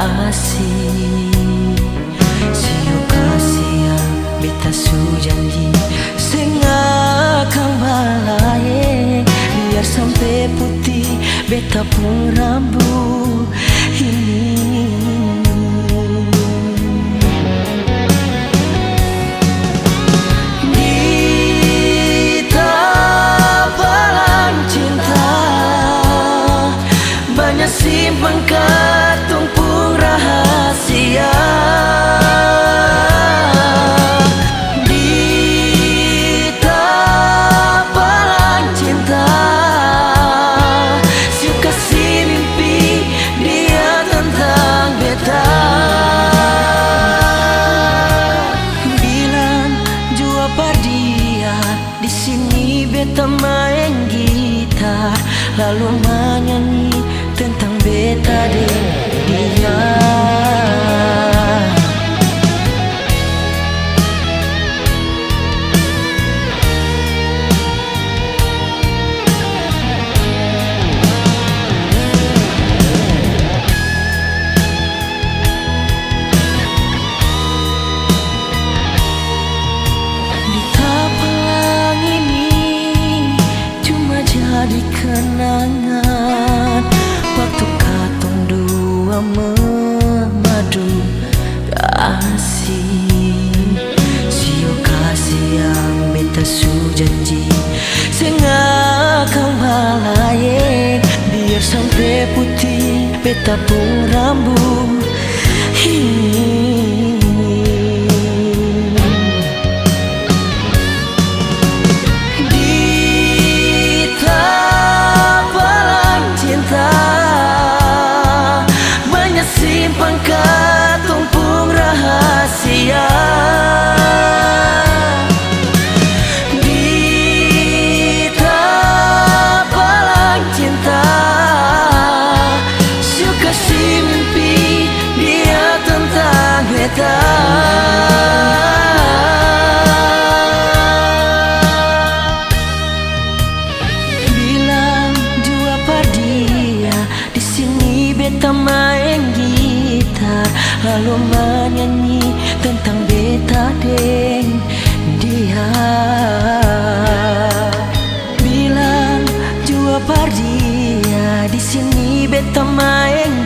asih. Sio kasih beta su janji sing akan balaye, biar sampai putih beta pun rambut ini. Di tapalan cinta banyak simpan katumpung rahasia. Di sini beta main gitar, lalu menyanyi tentang beta dan dia. Di kenangan waktu katong dua memadu kasih. Sio kasih yang beta su janji sing akan balaye, biar sampai putih beta pun rambut ini. Simpan katumpung rahasia. Di tapalan cinta suka si mimpi dia tentang beta. Bilang jua par dia, di sini beta main gitar, lalu menyanyi tentang beta dan dia. Bilang jua par dia, di sini beta main